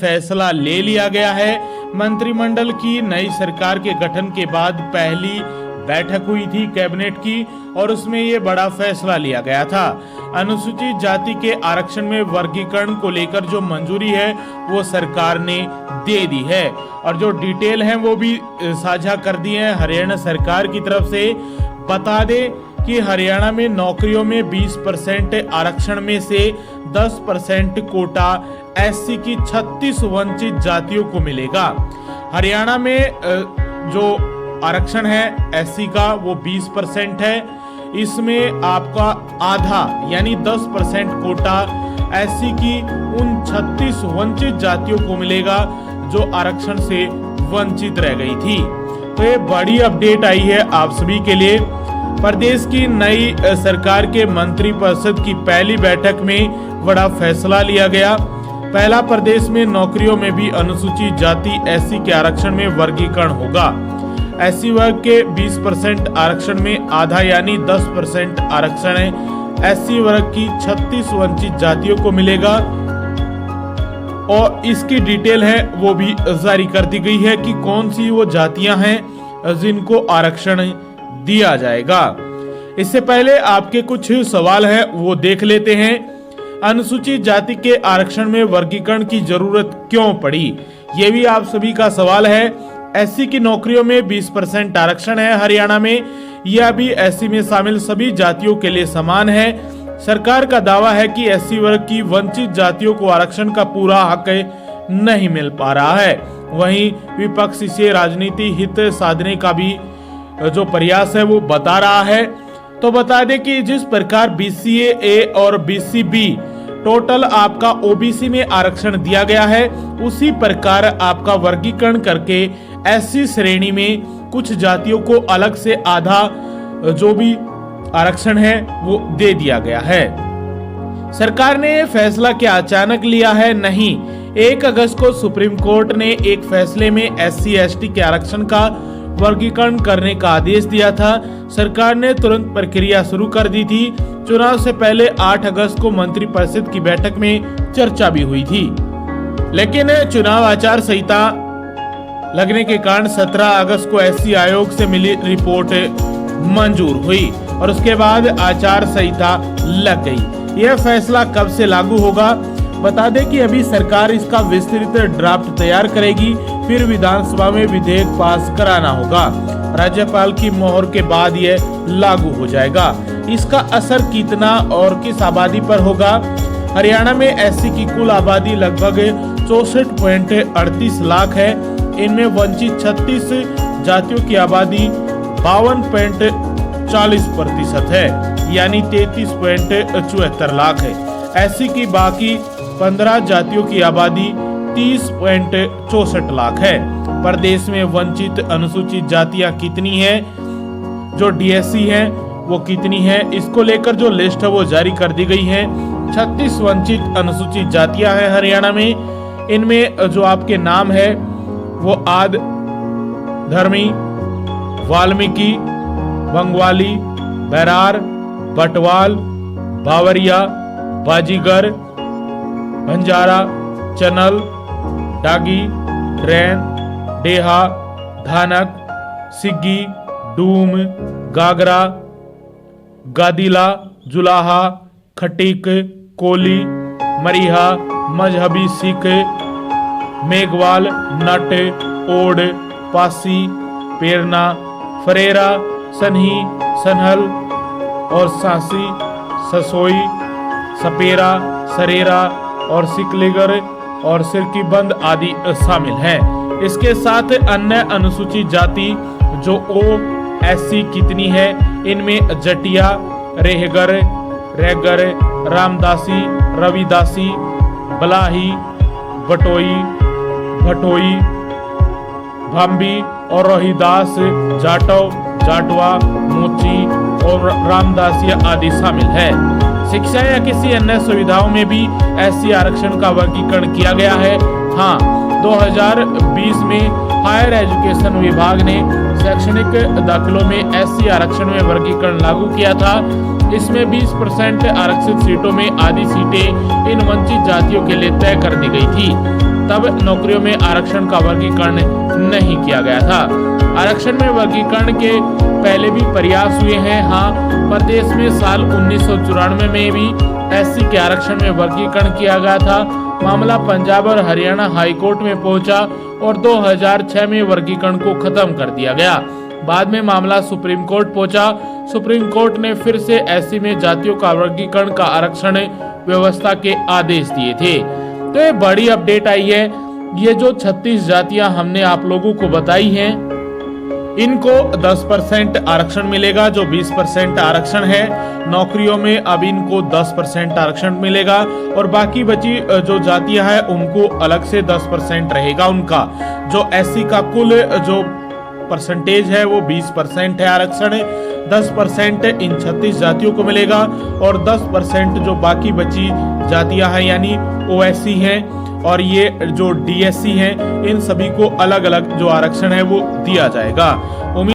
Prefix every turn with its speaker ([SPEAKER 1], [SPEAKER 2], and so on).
[SPEAKER 1] फैसला ले लिया गया है। मंत्रिमंडल की नई सरकार के गठन के बाद पहली बैठक हुई थी कैबिनेट की और उसमें ये बड़ा फैसला लिया गया था। अनुसूचित जाति के आरक्षण में वर्गीकरण को लेकर जो मंजूरी है वो सरकार ने दे दी है और जो डिटेल है वो भी साझा कर दी है हरियाणा सरकार की तरफ से। बता दें कि हरियाणा में नौकरियों में 20% आरक्षण में से 10% कोटा एससी की 36 वंचित जातियों को मिलेगा। हरियाणा में जो आरक्षण है एससी का वो 20% है। इसमें आपका आधा यानी 10% कोटा एससी की उन 36 वंचित जातियों को मिलेगा जो आरक्षण से वंचित रह गई थी। तो ये बड़ी अपडेट आई है आप सभी के लिए। प्रदेश की नई सरकार के मंत्रिपरिषद की पहली बैठक में बड़ा फैसला लिया गया। पहला, प्रदेश में नौकरियों में भी अनुसूचित जाति एससी के आरक्षण में वर्गीकरण होगा। एससी वर्ग के 20% आरक्षण में आधा यानी 10% आरक्षण है एससी वर्ग की 36 वंचित जातियों को मिलेगा और इसकी डिटेल है वो भी जारी कर दी गई है कि कौन सी वो जातियां हैं जिनको आरक्षण दिया जाएगा। इससे पहले आपके कुछ सवाल है वो देख लेते हैं। अनुसूचित जाति के आरक्षण में वर्गीकरण की जरूरत क्यों पड़ी, ये भी आप सभी का सवाल है। एससी की नौकरियों में 20% आरक्षण है हरियाणा में, यह भी एससी में शामिल सभी जातियों के लिए समान है। सरकार का दावा है कि एससी वर्ग की वंचित जातियों को आरक्षण का पूरा हक नहीं मिल पा रहा है। वहीं विपक्ष इसे राजनीति हित साधने का भी जो प्रयास है वो बता रहा है। तो बता दें कि जिस प्रकार बीसीए ए और बीसीबी टोटल आपका ओबीसी में आरक्षण दिया गया है, उसी प्रकार आपका वर्गीकरण करके एससी श्रेणी में कुछ जातियों को अलग से आधा जो भी आरक्षण है वो दे दिया गया है। सरकार ने यह फैसला क्या अचानक लिया है? नहीं, 1 अगस्त को सुप्रीम कोर्ट ने एक फैसले में एससी एसटी के आरक्षण का वर्गीकरण करने का आदेश दिया था। सरकार ने तुरंत प्रक्रिया शुरू कर दी थी। चुनाव से पहले 8 अगस्त को मंत्रिपरिषद की बैठक में चर्चा भी हुई थी, लेकिन चुनाव आचार संहिता लगने के कारण 17 अगस्त को एससी आयोग से मिली रिपोर्ट मंजूर हुई और उसके बाद आचार संहिता लग गई। यह फैसला कब से लागू होगा? बता दें कि अभी सरकार इसका विस्तृत ड्राफ्ट तैयार करेगी, फिर विधानसभा में विधेयक पास कराना होगा। राज्यपाल की मोहर के बाद यह लागू हो जाएगा। इसका असर कितना और किस आबादी पर होगा? हरियाणा में एससी की कुल आबादी लगभग 64.38 लाख है। इनमें वंचित 36 जातियों की आबादी 52.40% है यानी 33.74 लाख है। एससी की बाकी 15 जातियों की आबादी 30.64 लाख है। प्रदेश में वंचित अनुसूचित जातियां कितनी है, जो डीएससी है वो कितनी है, इसको लेकर जो लिस्ट है वो जारी कर दी गई है। 36 वंचित अनुसूचित जातियां हैं हरियाणा में। इनमें जो आपके नाम है वो आद, धर्मी, वाल्मीकि, बंगवाली, बैरार, बटवाल, बावरिया, बाजीगर, बंजारा, चनल, डागी, ट्रेन, डेहा, धानक, सिग्गी, डूम, गागरा, गादिला, जुलाहा, खटीक, कोली, मरीहा, मजहबी सिख, मेघवाल, नट, ओड, पासी, पेरना, फरेरा, सनही, सनहल और सांसी, ससोई, सपेरा, सरेरा और सिकलेगर और सिरकीबंद आदि शामिल हैं। इसके साथ अन्य अनुसूचित जाति जो ओएससी कितनी है, इनमें जटिया, रेहगर, रेगर, रामदासी, रविदासी, बलाही, बटोई, भटोई, भांबी और रोहिदास, जाटव, जाटवा, मोची और रामदासिया आदि शामिल है। शिक्षा या किसी अन्य सुविधाओं में भी एससी आरक्षण का वर्गीकरण किया गया है। हाँ, 2020 में हायर एजुकेशन विभाग ने शैक्षणिक दाखिलों में SC आरक्षण में वर्गीकरण लागू किया था। इसमें 20% आरक्षित सीटों में आधी सीटें इन वंचित जातियों के लिए तय कर दी गई थी। तब नौकरियों में आरक्षण का वर्गीकरण नहीं किया गया था। आरक्षण में वर्गीकरण के पहले भी प्रयास हुए हैं। हाँ, प्रदेश में साल 1994 में भी SC के आरक्षण में वर्गीकरण किया गया था। मामला पंजाब और हरियाणा हाईकोर्ट में पहुंचा और 2006 में वर्गीकरण को खत्म कर दिया गया। बाद में मामला सुप्रीम कोर्ट पहुंचा। सुप्रीम कोर्ट ने फिर से SC में जातियों का वर्गीकरण का आरक्षण व्यवस्था के आदेश दिए थे। तो ये बड़ी अपडेट आई है। ये जो 36 जातियां हमने आप लोगों को बताई हैं, इनको 10% आरक्षण मिलेगा। जो 20% आरक्षण है नौकरियों में, अब इनको 10% आरक्षण मिलेगा और बाकी बची जो जातियां हैं उनको अलग से 10% रहेगा। उनका जो SC का कुल जो परसेंटेज है वो 20% है आरक्षण, 10% इन 36 जातियों को मिलेगा और 10% जो बाकी बची जातियां हैं यानी OSC हैं और ये जो DSC हैं, इन सभी को अलग अलग जो आरक्षण है वो दिया जाएगा।